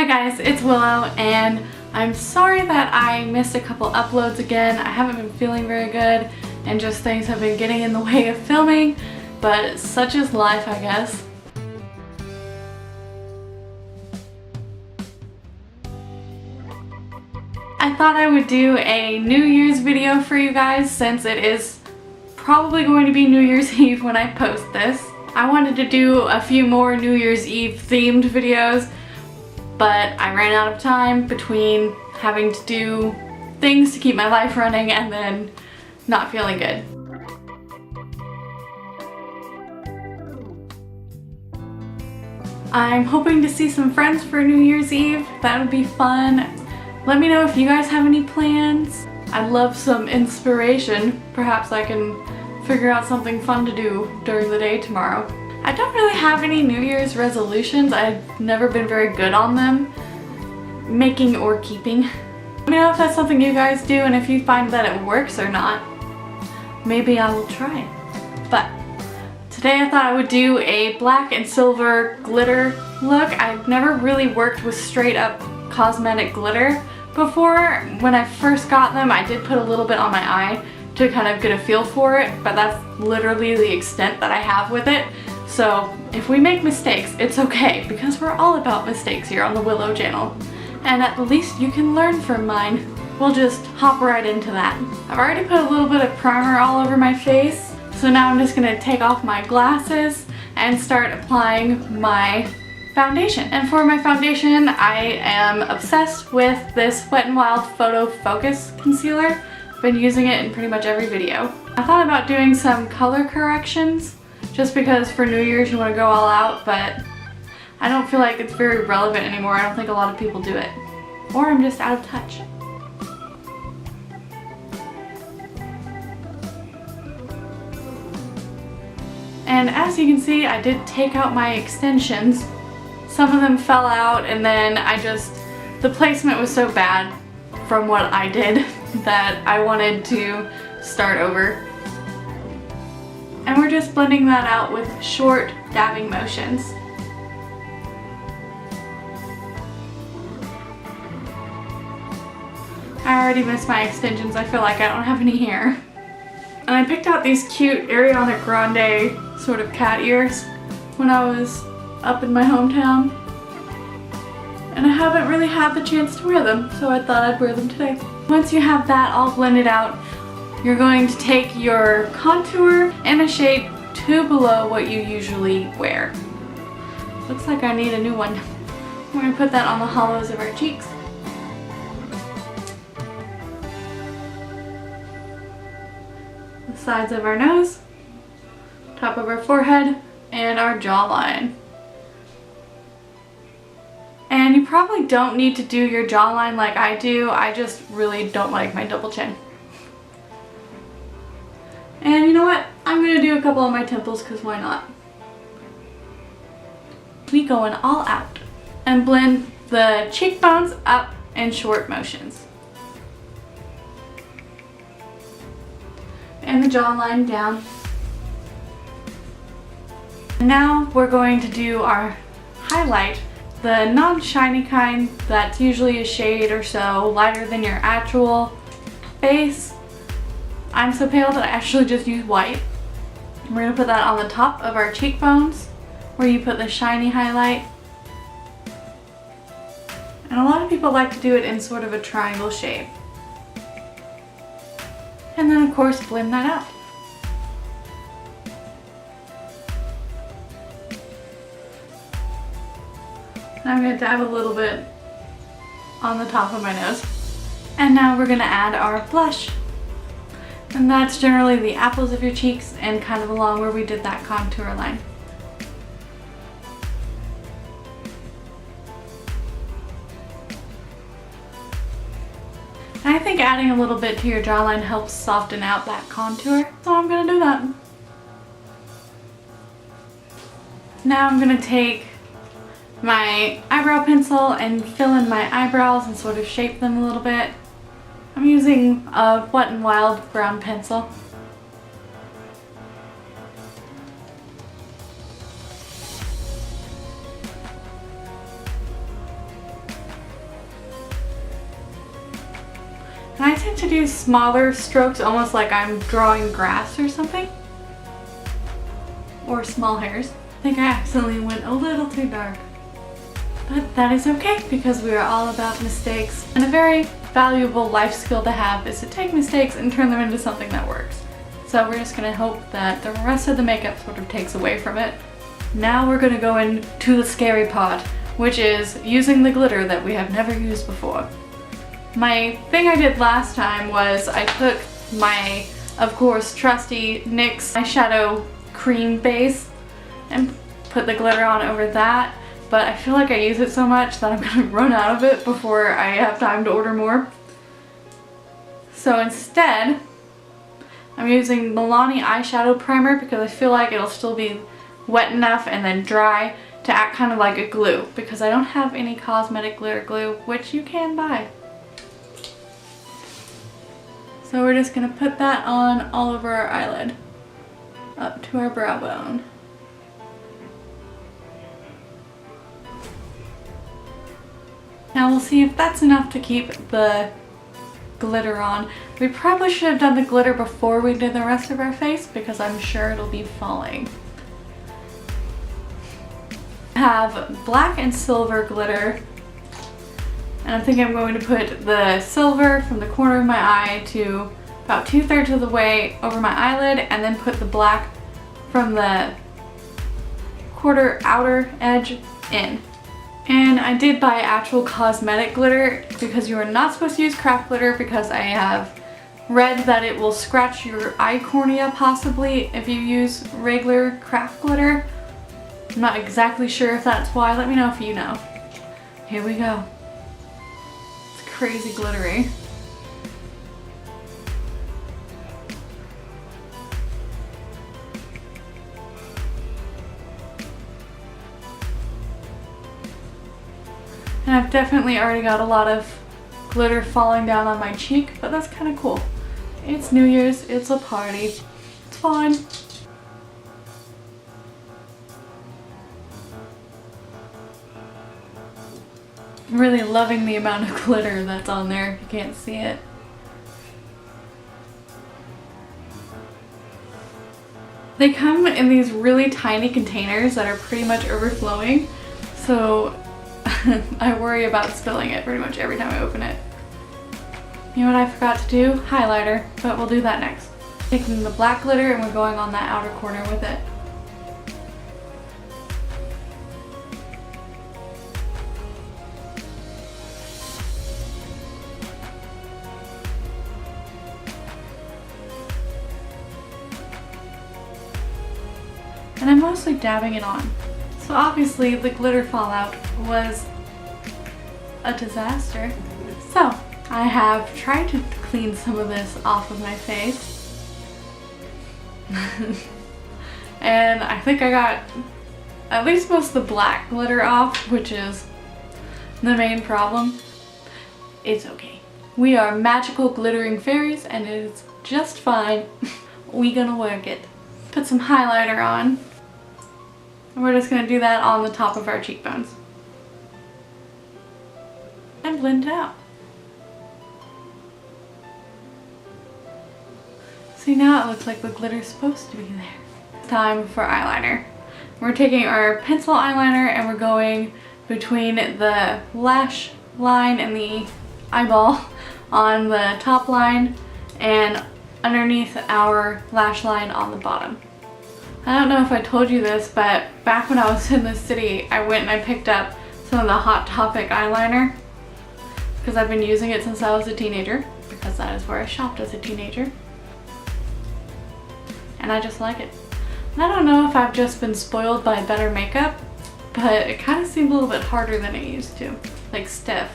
Hi guys, it's Willow, and I'm sorry that I missed a couple uploads again. I haven't been feeling very good and just things have been getting in the way of filming, but such is life, I guess. I thought I would do a New Year's video for you guys since it is probably going to be New Year's Eve when I post this. I wanted to do a few more New Year's Eve themed videos, but I ran out of time between having to do things to keep my life running and then not feeling good. I'm hoping to see some friends for New Year's Eve. That would be fun. Let me know if you guys have any plans. I'd love some inspiration. Perhaps I can figure out something fun to do during the day tomorrow. I don't really have any New Year's resolutions. I've never been very good on them, making or keeping. Let me know if that's something you guys do and if you find that it works or not. Maybe I will try it. But today I thought I would do a black and silver glitter look. I've never really worked with straight up cosmetic glitter before. When I first got them, I did put a little bit on my eye to kind of get a feel for it, but that's literally the extent that I have with it. So if we make mistakes, it's okay, because we're all about mistakes here on the Willow channel. And at least you can learn from mine. We'll just hop right into that. I've already put a little bit of primer all over my face, so now I'm just gonna take off my glasses and start applying my foundation. And for my foundation, I am obsessed with this Wet n Wild Photo Focus Concealer. I've been using it in pretty much every video. I thought about doing some color corrections, just because for New Year's you want to go all out, but I don't feel like it's very relevant anymore. I don't think a lot of people do it. Or I'm just out of touch. And as you can see, I did take out my extensions. Some of them fell out, and then the placement was so bad from what I did that I wanted to start over. And we're just blending that out with short dabbing motions. I already missed my extensions. I feel like I don't have any hair. And I picked out these cute Ariana Grande sort of cat ears when I was up in my hometown. And I haven't really had the chance to wear them, so I thought I'd wear them today. Once you have that all blended out, you're going to take your contour in a shade 2 below what you usually wear. Looks like I need a new one. We're going to put that on the hollows of our cheeks. The sides of our nose, top of our forehead, and our jawline. And you probably don't need to do your jawline like I do. I just really don't like my double chin. And you know what? I'm going to do a couple on my temples because why not? We going all out. And blend the cheekbones up in short motions. And the jawline down. Now we're going to do our highlight. The non-shiny kind that's usually a shade or so lighter than your actual face. I'm so pale that I actually just use white. We're going to put that on the top of our cheekbones where you put the shiny highlight. And a lot of people like to do it in sort of a triangle shape. And then of course blend that out. I'm going to dab a little bit on the top of my nose. And now we're going to add our blush. And that's generally the apples of your cheeks and kind of along where we did that contour line. And I think adding a little bit to your jawline helps soften out that contour. So I'm going to do that. Now I'm going to take my eyebrow pencil and fill in my eyebrows and sort of shape them a little bit. I'm using a Wet n Wild brown pencil. like to do smaller strokes, almost like I'm drawing grass or something. Or small hairs. I think I accidentally went a little too dark. But that is okay, because we are all about mistakes. And a very valuable life skill to have is to take mistakes and turn them into something that works. So we're just gonna hope that the rest of the makeup sort of takes away from it. Now we're gonna go into the scary part, which is using the glitter that we have never used before. My thing I did last time was I took my, of course, trusty NYX eyeshadow cream base and put the glitter on over that, but I feel like I use it so much that I'm gonna run out of it before I have time to order more. So instead, I'm using Milani eyeshadow primer because I feel like it'll still be wet enough and then dry to act kind of like a glue, because I don't have any cosmetic glitter glue, which you can buy. So we're just gonna put that on all over our eyelid, up to our brow bone. Now we'll see if that's enough to keep the glitter on. We probably should have done the glitter before we did the rest of our face, because I'm sure it'll be falling. I have black and silver glitter, and I'm thinking I'm going to put the silver from the corner of my eye to about 2/3 of the way over my eyelid, and then put the black from the quarter outer edge in. And I did buy actual cosmetic glitter, because you are not supposed to use craft glitter, because I have read that it will scratch your eye cornea possibly if you use regular craft glitter. I'm not exactly sure if that's why. Let me know if you know. Here we go. It's crazy glittery. And I've definitely already got a lot of glitter falling down on my cheek, but that's kind of cool. It's New Year's, it's a party, it's fun. I'm really loving the amount of glitter that's on there, if you can't see it. They come in these really tiny containers that are pretty much overflowing, so I worry about spilling it pretty much every time I open it. You know what I forgot to do? Highlighter, but we'll do that next. Taking the black glitter and we're going on that outer corner with it. And I'm mostly dabbing it on. So obviously the glitter fallout was a disaster. So I have tried to clean some of this off of my face. And I think I got at least most of the black glitter off, which is the main problem. It's okay. We are magical glittering fairies and it is just fine. We gonna work it. Put some highlighter on. And we're just gonna do that on the top of our cheekbones. And blend it out. See, now it looks like the glitter's supposed to be there. Time for eyeliner. We're taking our pencil eyeliner and we're going between the lash line and the eyeball on the top line and underneath our lash line on the bottom. I don't know if I told you this, but back when I was in the city, I went and I picked up some of the Hot Topic eyeliner because I've been using it since I was a teenager, because that is where I shopped as a teenager. And I just like it. And I don't know if I've just been spoiled by better makeup, but it kind of seemed a little bit harder than it used to, like stiff.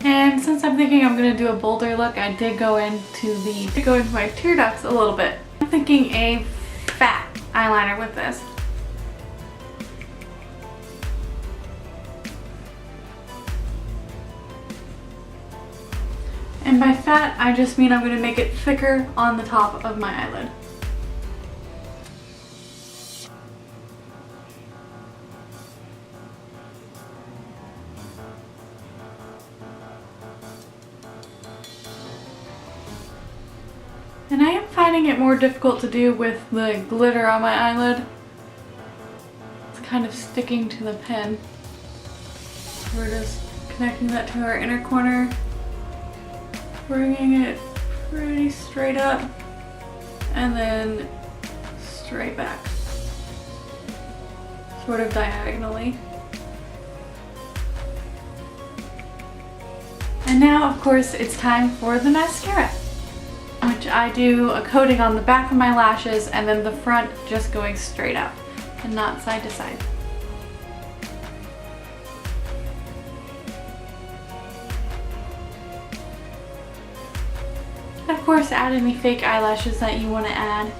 And since I'm thinking I'm going to do a bolder look, I did go into my tear ducts a little bit. I'm thinking a fat eyeliner with this. And by that, I just mean I'm going to make it thicker on the top of my eyelid. And I am finding it more difficult to do with the glitter on my eyelid. It's kind of sticking to the pen. We're just connecting that to our inner corner, bringing it pretty straight up, and then straight back, sort of diagonally. And now, of course, it's time for the mascara, which I do a coating on the back of my lashes and then the front just going straight up and not side to side. And of course, add any fake eyelashes that you want to add.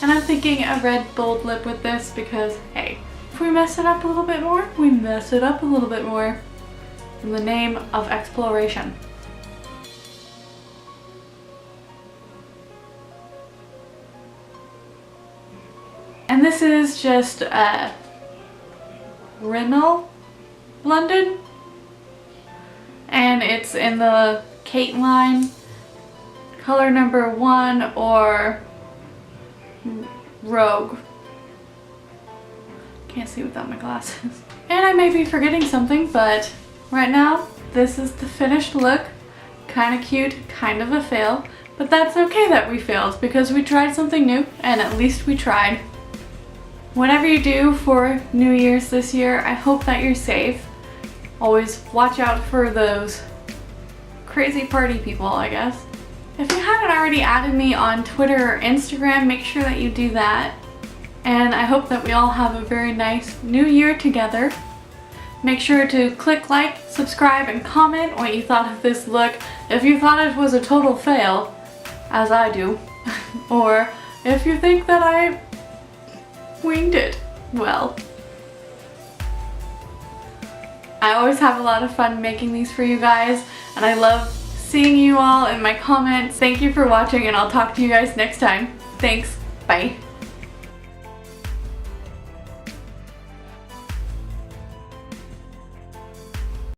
And I'm thinking a red bold lip with this because, hey, if we mess it up a little bit more, we mess it up a little bit more. In the name of exploration. And this is just Rimmel London, and it's in the Kate line, color number 1 or Rogue. Can't see without my glasses. And I may be forgetting something, but right now this is the finished look. Kind of cute, kind of a fail, but that's okay that we failed because we tried something new and at least we tried. Whatever you do for New Year's this year, I hope that you're safe. Always watch out for those crazy party people, I guess. If you haven't already added me on Twitter or Instagram, make sure that you do that. And I hope that we all have a very nice new year together. Make sure to click like, subscribe, and comment what you thought of this look. If you thought it was a total fail, as I do, or if you think that I winged it, well. I always have a lot of fun making these for you guys, and I love seeing you all in my comments. Thank you for watching, and I'll talk to you guys next time. Thanks. Bye.